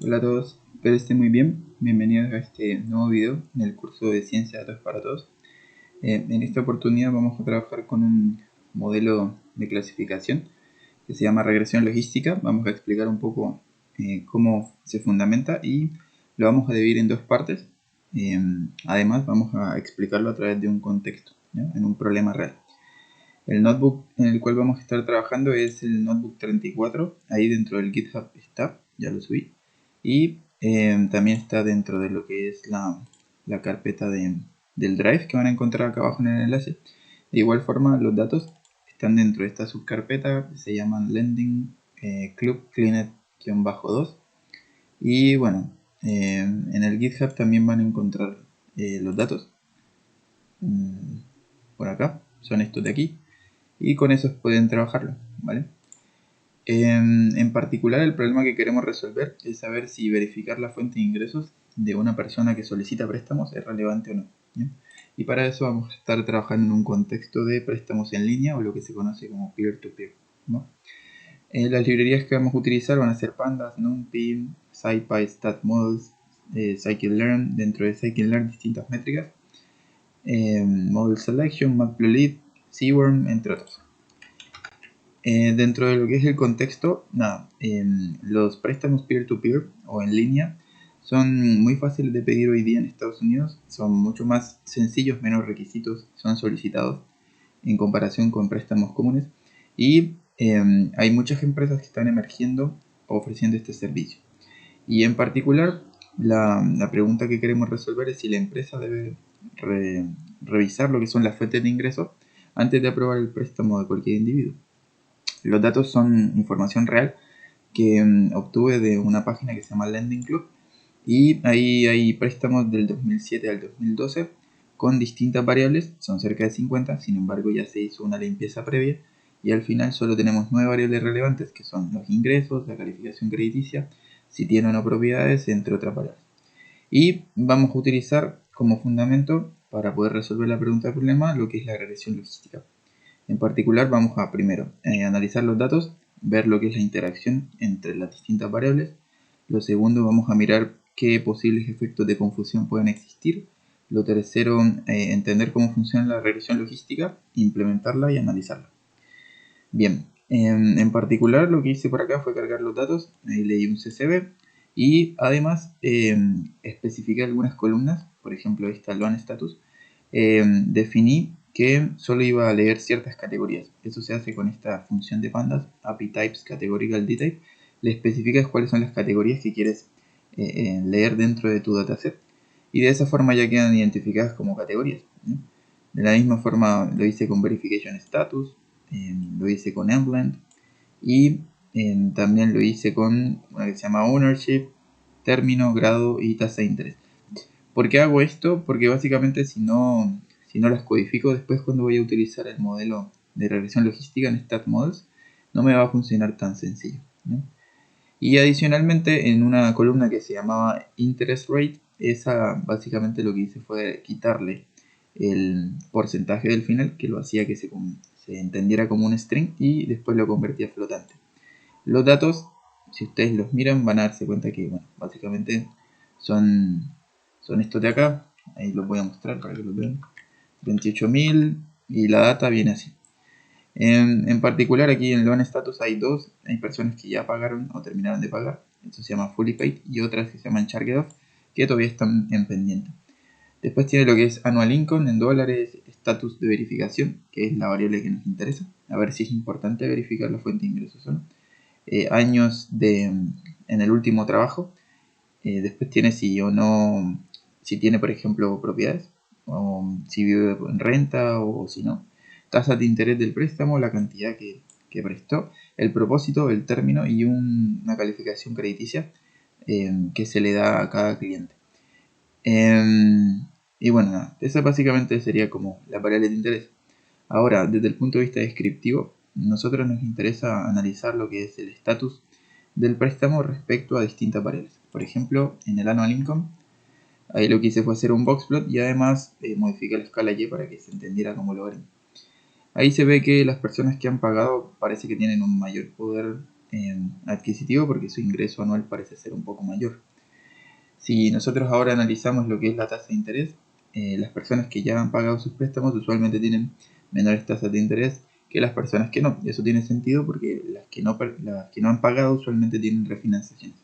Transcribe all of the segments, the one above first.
Hola a todos, espero estén muy bien. Bienvenidos a este nuevo video en el curso de Ciencia de Datos para Todos. En esta oportunidad vamos a trabajar con un modelo de clasificación que se llama regresión logística. Vamos a explicar un poco cómo se fundamenta y lo vamos a dividir en dos partes. Además vamos a explicarlo a través de un contexto, ¿ya? En un problema real. El notebook en el cual vamos a estar trabajando es el notebook 34. Ahí dentro del GitHub está, ya lo subí. Y también está dentro de lo que es la carpeta del Drive que van a encontrar acá abajo en el enlace. De igual forma, los datos están dentro de esta subcarpeta que se llaman Lending Club Cleanet-2. Y bueno, en el GitHub también van a encontrar los datos. Por acá, son estos de aquí. Y con esos pueden trabajarlo, ¿vale? En particular, el problema que queremos resolver es saber si verificar la fuente de ingresos de una persona que solicita préstamos es relevante o no, ¿ya? Y para eso vamos a estar trabajando en un contexto de préstamos en línea o lo que se conoce como peer-to-peer, ¿no? Las librerías que vamos a utilizar van a ser Pandas, NumPy, SciPy, StatModels, Scikit-learn, dentro de Scikit-learn distintas métricas, Model Selection, Matplotlib, Seaworm, entre otros. Dentro de lo que es el contexto, los préstamos peer-to-peer o en línea son muy fáciles de pedir hoy día en Estados Unidos, son mucho más sencillos, menos requisitos son solicitados en comparación con préstamos comunes y hay muchas empresas que están emergiendo ofreciendo este servicio. Y en particular, la pregunta que queremos resolver es si la empresa debe revisar lo que son las fuentes de ingresos antes de aprobar el préstamo de cualquier individuo. Los datos son información real que obtuve de una página que se llama Lending Club y ahí hay préstamos del 2007 al 2012 con distintas variables, son cerca de 50, sin embargo ya se hizo una limpieza previa y al final solo tenemos 9 variables relevantes que son los ingresos, la calificación crediticia, si tiene o no propiedades, entre otras variables. Y vamos a utilizar como fundamento para poder resolver la pregunta del problema lo que es la regresión logística. En particular vamos a primero analizar los datos, ver lo que es la interacción entre las distintas variables. Lo segundo vamos a mirar qué posibles efectos de confusión pueden existir. Lo tercero, entender cómo funciona la regresión logística, implementarla y analizarla. Bien, en particular lo que hice por acá fue cargar los datos, ahí leí un CSV y además especifiqué algunas columnas, por ejemplo esta Loan Status, definí que solo iba a leer ciertas categorías. Eso se hace con esta función de pandas, API Types Categorical Detail. Le especificas cuáles son las categorías que quieres leer dentro de tu dataset y de esa forma ya quedan identificadas como categorías, ¿no? De la misma forma lo hice con Verification Status, lo hice con Emblem y también lo hice con una que se llama Ownership, término, grado y tasa de interés. ¿Por qué hago esto? Porque básicamente si no las codifico después cuando voy a utilizar el modelo de regresión logística en StatModels, no me va a funcionar tan sencillo, ¿no? Y adicionalmente en una columna que se llamaba Interest Rate, esa básicamente lo que hice fue quitarle el porcentaje del final, que lo hacía que se entendiera como un string y después lo convertía a flotante. Los datos, si ustedes los miran, van a darse cuenta que, bueno, básicamente son estos de acá. Ahí los voy a mostrar para que los vean. 28.000 y la data viene así. En particular aquí en Loan Status hay personas que ya pagaron o terminaron de pagar, esto se llama Fully Paid, y otras que se llaman Charged Off, que todavía están en pendiente. Después tiene lo que es Annual Income en dólares, estatus de verificación, que es la variable que nos interesa, a ver si es importante verificar la fuente de ingresos o no. Años en el último trabajo, después tiene si o no, si tiene por ejemplo propiedades, o si vive en renta o si no, tasa de interés del préstamo, la cantidad que prestó, el propósito, el término y una calificación crediticia que se le da a cada cliente. Y bueno, esa básicamente sería como la variable de interés. Ahora, desde el punto de vista descriptivo, nosotros nos interesa analizar lo que es el estatus del préstamo respecto a distintas variables. Por ejemplo, en el Annual Income, ahí lo que hice fue hacer un boxplot y además modificar la escala Y para que se entendiera como lo ven. Ahí se ve que las personas que han pagado parece que tienen un mayor poder adquisitivo porque su ingreso anual parece ser un poco mayor. Si nosotros ahora analizamos lo que es la tasa de interés, las personas que ya han pagado sus préstamos usualmente tienen menores tasas de interés que las personas que no. Y eso tiene sentido porque las que no han pagado usualmente tienen refinanciaciones.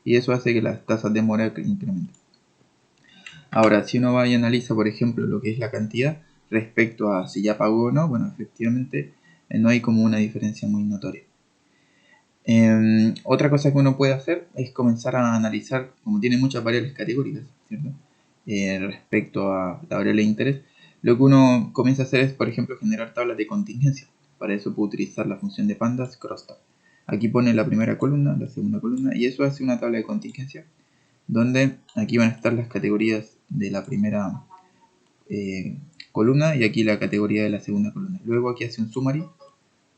Y eso hace que las tasas de mora incrementen. Ahora, si uno va y analiza, por ejemplo, lo que es la cantidad respecto a si ya pagó o no, bueno, efectivamente no hay como una diferencia muy notoria. Otra cosa que uno puede hacer es comenzar a analizar, como tiene muchas variables categóricas, ¿cierto? Respecto a la variable de interés, lo que uno comienza a hacer es, por ejemplo, generar tablas de contingencia. Para eso puede utilizar la función de pandas crosstab. Aquí pone la primera columna, la segunda columna, y eso hace una tabla de contingencia, donde aquí van a estar las categorías de la primera columna y aquí la categoría de la segunda columna. Luego aquí hace un summary,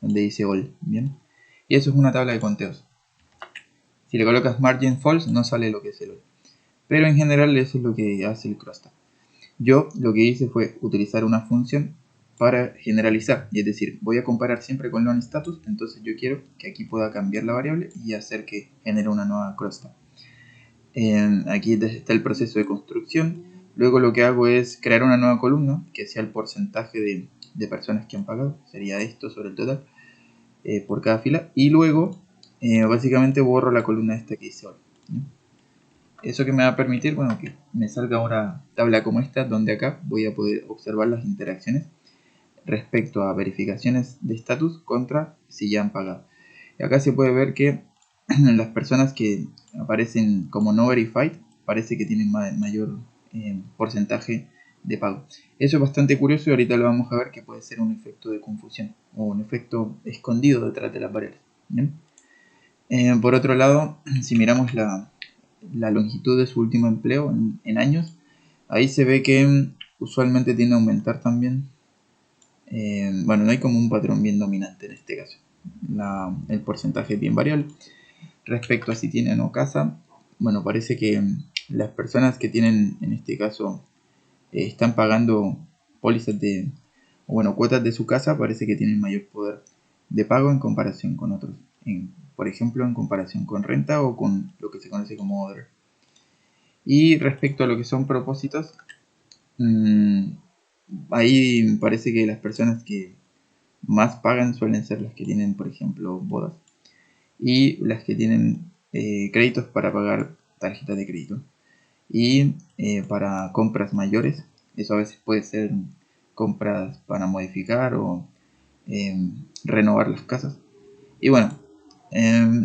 donde dice all, ¿bien? Y eso es una tabla de conteos. Si le colocas margin false no sale lo que es el all. Pero en general eso es lo que hace el crosstab. Yo lo que hice fue utilizar una función para generalizar, y es decir, voy a comparar siempre con loan status, entonces yo quiero que aquí pueda cambiar la variable y hacer que genere una nueva crosstab. Aquí está el proceso de construcción. Luego lo que hago es crear una nueva columna que sea el porcentaje de personas que han pagado, sería esto sobre el total, por cada fila, y luego básicamente borro la columna esta que hice ahora. Eso que me va a permitir, bueno, que me salga una tabla como esta, donde acá voy a poder observar las interacciones respecto a verificaciones de estatus contra si ya han pagado. Y acá se puede ver que las personas que aparecen como no verified parece que tienen mayor porcentaje de pago. Eso es bastante curioso y ahorita lo vamos a ver que puede ser un efecto de confusión o un efecto escondido detrás de las variables. Por otro lado, si miramos la longitud de su último empleo en años, ahí se ve que usualmente tiende a aumentar también. Bueno, no hay como un patrón bien dominante en este caso. El porcentaje es bien variable. Respecto a si tienen o no casa, bueno, parece que las personas que tienen, en este caso, están pagando pólizas bueno, cuotas de su casa, parece que tienen mayor poder de pago en comparación con otros. Por ejemplo, en comparación con renta o con lo que se conoce como other. Y respecto a lo que son propósitos, ahí parece que las personas que más pagan suelen ser las que tienen, por ejemplo, bodas y las que tienen créditos para pagar tarjetas de crédito y para compras mayores. Eso a veces puede ser compras para modificar o renovar las casas. Y bueno,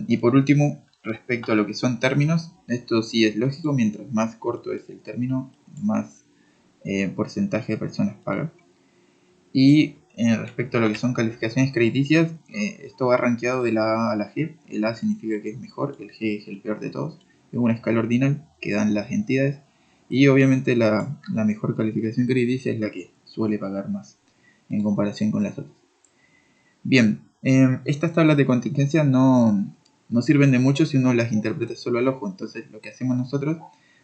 y por último, respecto a lo que son términos, esto sí es lógico, mientras más corto es el término, más porcentaje de personas pagan. Y respecto a lo que son calificaciones crediticias, esto va rankeado de la A a la G. El A significa que es mejor, el G es el peor de todos. Es una escala ordinal que dan las entidades. Y obviamente la mejor calificación crediticia es la que suele pagar más en comparación con las otras. Bien, estas tablas de contingencia no sirven de mucho si uno las interpreta solo al ojo. Entonces lo que hacemos nosotros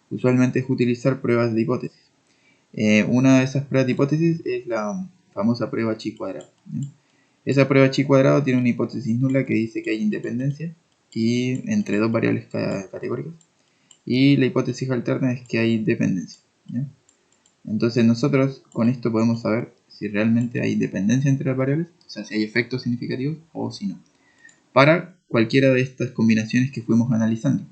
usualmente es utilizar pruebas de hipótesis. Una de esas pruebas de hipótesis es la famosa prueba chi cuadrado. Esa prueba chi cuadrado tiene una hipótesis nula que dice que hay independencia y entre dos variables categóricas. Y la hipótesis alterna es que hay dependencia. Entonces nosotros con esto podemos saber si realmente hay dependencia entre las variables, o sea, si hay efectos significativos o si no, para cualquiera de estas combinaciones que fuimos analizando.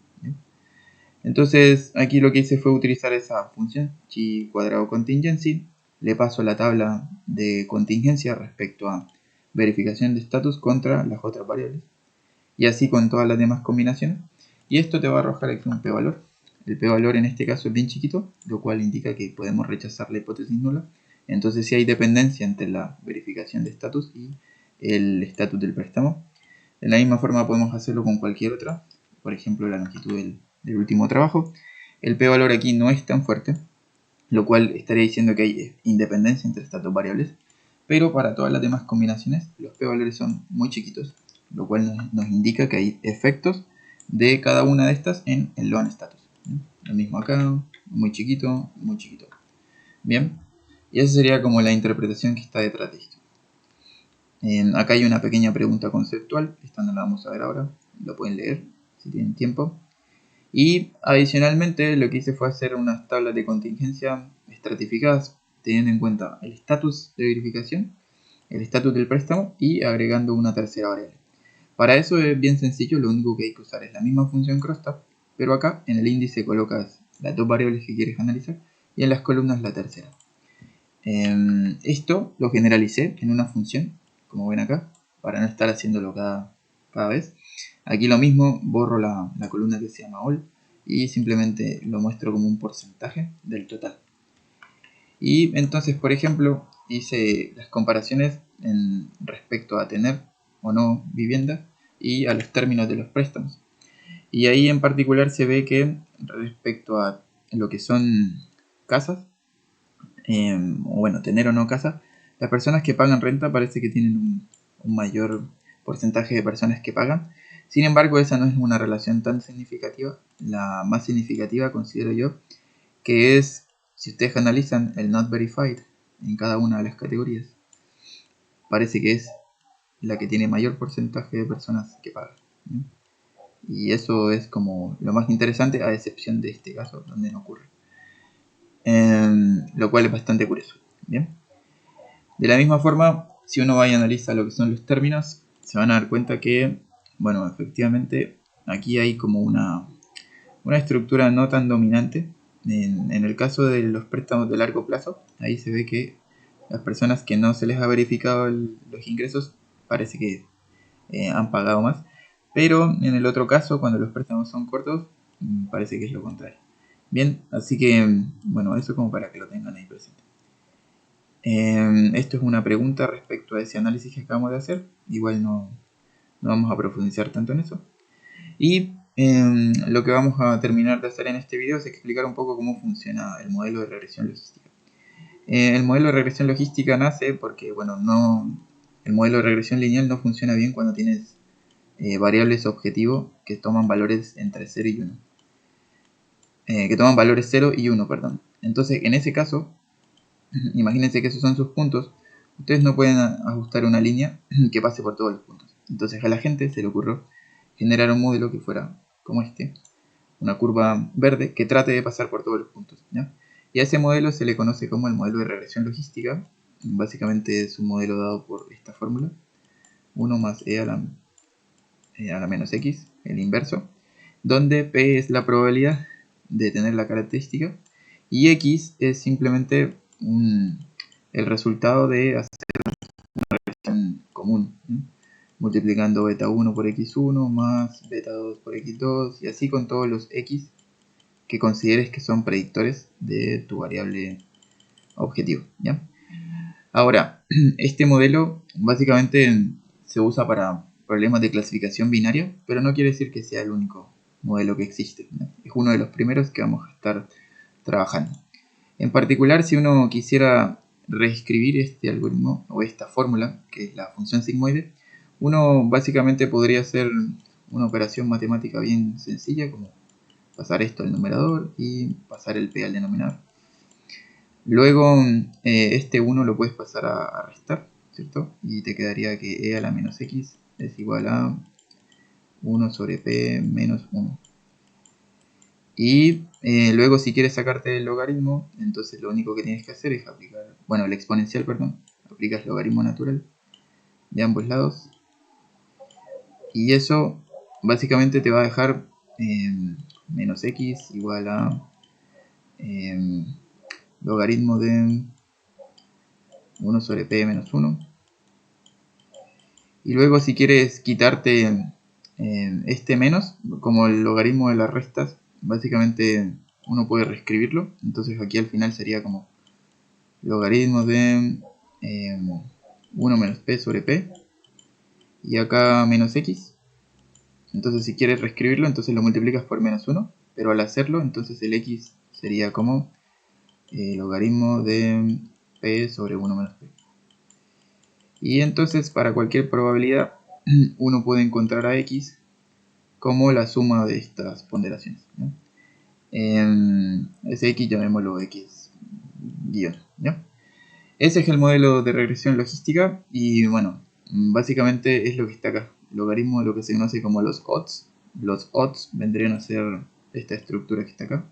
Entonces aquí lo que hice fue utilizar esa función chi cuadrado contingency, le paso la tabla de contingencia respecto a verificación de estatus contra las otras variables y así con todas las demás combinaciones, y esto te va a arrojar aquí un p-valor. El p-valor en este caso es bien chiquito, lo cual indica que podemos rechazar la hipótesis nula. Entonces si hay dependencia entre la verificación de estatus y el estatus del préstamo. De la misma forma podemos hacerlo con cualquier otra, por ejemplo la longitud del último trabajo. El p-valor aquí no es tan fuerte, lo cual estaría diciendo que hay independencia entre estas dos variables, pero para todas las demás combinaciones los p-valores son muy chiquitos, lo cual nos indica que hay efectos de cada una de estas en el loan status. Lo mismo acá, muy chiquito, muy chiquito. Bien, y esa sería como la interpretación que está detrás de esto. Acá hay una pequeña pregunta conceptual, esta no la vamos a ver ahora. lo pueden leer si tienen tiempo. Y adicionalmente lo que hice fue hacer unas tablas de contingencia estratificadas teniendo en cuenta el estatus de verificación, el estatus del préstamo y agregando una tercera variable. Para eso es bien sencillo, lo único que hay que usar es la misma función crosstab, pero acá en el índice colocas las dos variables que quieres analizar y en las columnas la tercera. Esto lo generalicé en una función, como ven acá, para no estar haciéndolo cada vez. Aquí lo mismo, borro la columna que se llama all y simplemente lo muestro como un porcentaje del total. Y entonces, por ejemplo, hice las comparaciones respecto a tener o no vivienda y a los términos de los préstamos. Y ahí en particular se ve que respecto a lo que son casas, o bueno, tener o no casa, las personas que pagan renta parece que tienen un mayor porcentaje de personas que pagan. Sin embargo, esa no es una relación tan significativa. La más significativa considero yo que es, si ustedes analizan el not verified en cada una de las categorías, parece que es la que tiene mayor porcentaje de personas que pagan, ¿no? Y eso es como lo más interesante, a excepción de este caso donde no ocurre, lo cual es bastante curioso. Bien, de la misma forma, si uno va y analiza lo que son los términos, se van a dar cuenta que, bueno, efectivamente aquí hay como una estructura no tan dominante. En el caso de los préstamos de largo plazo, ahí se ve que las personas que no se les ha verificado los ingresos parece que han pagado más, pero en el otro caso, cuando los préstamos son cortos, parece que es lo contrario. Bien, así que bueno, eso como para que lo tengan ahí presente. Esto es una pregunta respecto a ese análisis que acabamos de hacer. Igual no vamos a profundizar tanto en eso. Y lo que vamos a terminar de hacer en este video es explicar un poco cómo funciona el modelo de regresión logística. El modelo de regresión logística nace porque, bueno, el modelo de regresión lineal no funciona bien cuando tienes variables objetivo que toman valores entre 0 y 1. Que toman valores 0 y 1, perdón. Entonces, en ese caso, imagínense que esos son sus puntos. Ustedes no pueden ajustar una línea que pase por todos los puntos. Entonces a la gente se le ocurrió generar un modelo que fuera como este, una curva verde que trate de pasar por todos los puntos, ¿ya? Y a ese modelo se le conoce como el modelo de regresión logística. Básicamente es un modelo dado por esta fórmula, 1 más a la menos x, el inverso, donde p es la probabilidad de tener la característica y x es simplemente el resultado de hacer una regresión común, ¿no? Multiplicando beta 1 por x1 más beta 2 por x2 y así con todos los x que consideres que son predictores de tu variable objetivo, ¿ya? Ahora, este modelo básicamente se usa para problemas de clasificación binaria, pero no quiere decir que sea el único modelo que existe, ¿no? Es uno de los primeros que vamos a estar trabajando. En particular, si uno quisiera reescribir este algoritmo o esta fórmula, que es la función sigmoide, uno básicamente podría hacer una operación matemática bien sencilla, como pasar esto al numerador y pasar el p al denominador. Luego este 1 lo puedes pasar a restar, ¿cierto? Y te quedaría que e a la menos x es igual a 1 sobre p menos 1. Y luego si quieres sacarte el logaritmo, entonces lo único que tienes que hacer es aplicar, bueno, el exponencial, perdón, aplicas logaritmo natural de ambos lados. Y eso básicamente te va a dejar menos x igual a logaritmo de 1 sobre p menos 1. Y luego si quieres quitarte este menos, como el logaritmo de las restas, básicamente uno puede reescribirlo. Entonces aquí al final sería como logaritmo de 1 menos p sobre p. Y acá menos x. Entonces si quieres reescribirlo, entonces lo multiplicas por menos 1. Pero al hacerlo, entonces el x sería como logaritmo de p sobre 1 menos p. Y entonces para cualquier probabilidad uno puede encontrar a x como la suma de estas ponderaciones, ¿no? Ese x llamémoslo x guión, ¿no? Ese es el modelo de regresión logística y bueno, básicamente es lo que está acá. logaritmo, lo que se conoce como los odds. Los odds vendrían a ser esta estructura que está acá,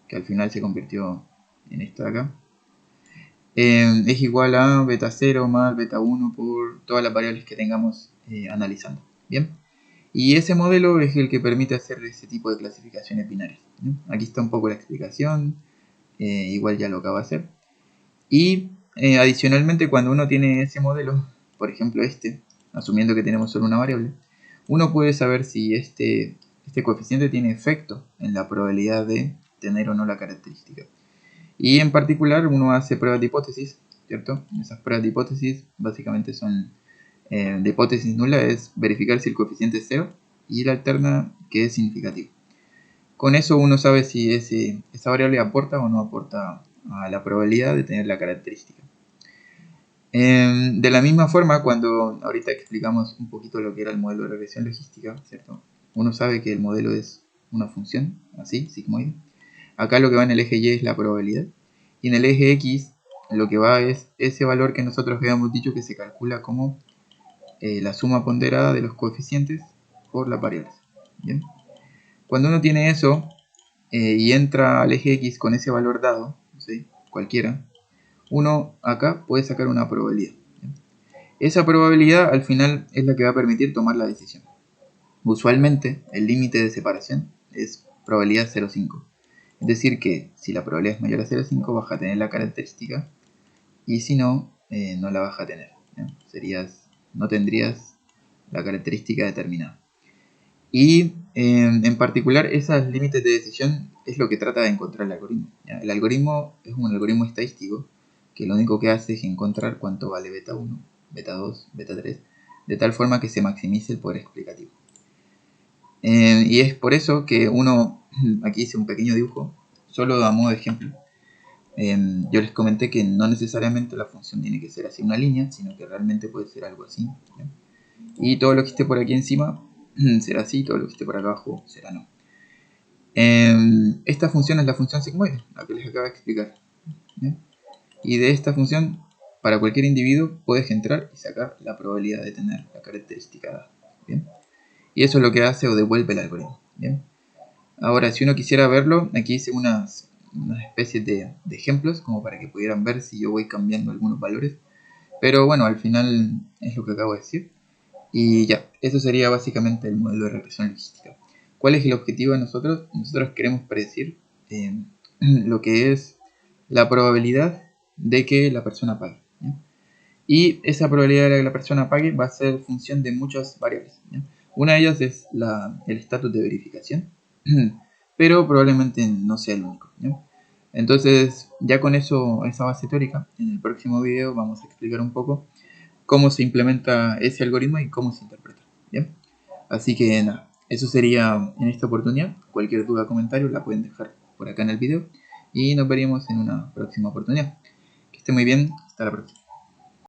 que al final se convirtió en esta de acá. Es igual a beta 0 más beta 1 por todas las variables que tengamos analizando. Bien, y ese modelo es el que permite hacer ese tipo de clasificaciones binarias. Aquí está un poco la explicación, igual ya lo acabo de hacer. Y adicionalmente, cuando uno tiene ese modelo, por ejemplo asumiendo que tenemos solo una variable, uno puede saber si este coeficiente tiene efecto en la probabilidad de tener o no la característica. Y en particular uno hace pruebas de hipótesis, ¿cierto? Esas pruebas de hipótesis básicamente son de hipótesis nula, es verificar si el coeficiente es 0 y la alterna que es significativo. Con eso uno sabe si esa variable aporta o no aporta a la probabilidad de tener la característica. De la misma forma, cuando ahorita explicamos un poquito lo que era el modelo de regresión logística, ¿cierto? Uno sabe que el modelo es una función, así, sigmoide. Acá lo que va en el eje Y es la probabilidad. Y en el eje X lo que va es ese valor que nosotros habíamos dicho que se calcula como la suma ponderada de los coeficientes por las variables. ¿Bien? Cuando uno tiene eso y entra al eje X con ese valor dado, ¿sí? Cualquiera, uno acá puede sacar una probabilidad. ¿Bien? Esa probabilidad al final es la que va a permitir tomar la decisión. Usualmente el límite de separación es probabilidad 0,5. Es decir que si la probabilidad es mayor a 0,5 vas a tener la característica y si no, no la vas a tener. No tendrías la característica determinada. Y en particular esos límites de decisión es lo que trata de encontrar el algoritmo. ¿Ya? El algoritmo es un algoritmo estadístico que lo único que hace es encontrar cuánto vale beta 1, beta 2, beta 3, de tal forma que se maximice el poder explicativo. Y es por eso que uno, aquí hice un pequeño dibujo, solo a modo de ejemplo. Yo les comenté que no necesariamente la función tiene que ser así una línea, sino que realmente puede ser algo así. ¿Ya? Y todo lo que esté por aquí encima será así, todo lo que esté por acá abajo será no. Esta función es la función sigmoide, la que les acabo de explicar. ¿Bien? Y de esta función, para cualquier individuo, puedes entrar y sacar la probabilidad de tener la característica dada. ¿Bien? Y eso es lo que hace o devuelve el algoritmo. ¿Bien? Ahora, si uno quisiera verlo, aquí hice unas especies de ejemplos, como para que pudieran ver si yo voy cambiando algunos valores. Pero bueno, al final es lo que acabo de decir. Y ya, eso sería básicamente el modelo de regresión logística. ¿Cuál es el objetivo de nosotros? Nosotros queremos predecir lo que es la probabilidad de que la persona pague. ¿Ya? Y esa probabilidad de que la persona pague va a ser función de muchas variables. ¿Ya? Una de ellas es el estatus de verificación, pero probablemente no sea el único. ¿Ya? Entonces, ya con eso, esa base teórica, en el próximo video vamos a explicar un poco cómo se implementa ese algoritmo y cómo se interpreta. ¿Bien? Así que nada, eso sería en esta oportunidad. Cualquier duda o comentario la pueden dejar por acá en el video y nos veríamos en una próxima oportunidad. Que esté muy bien, hasta la próxima.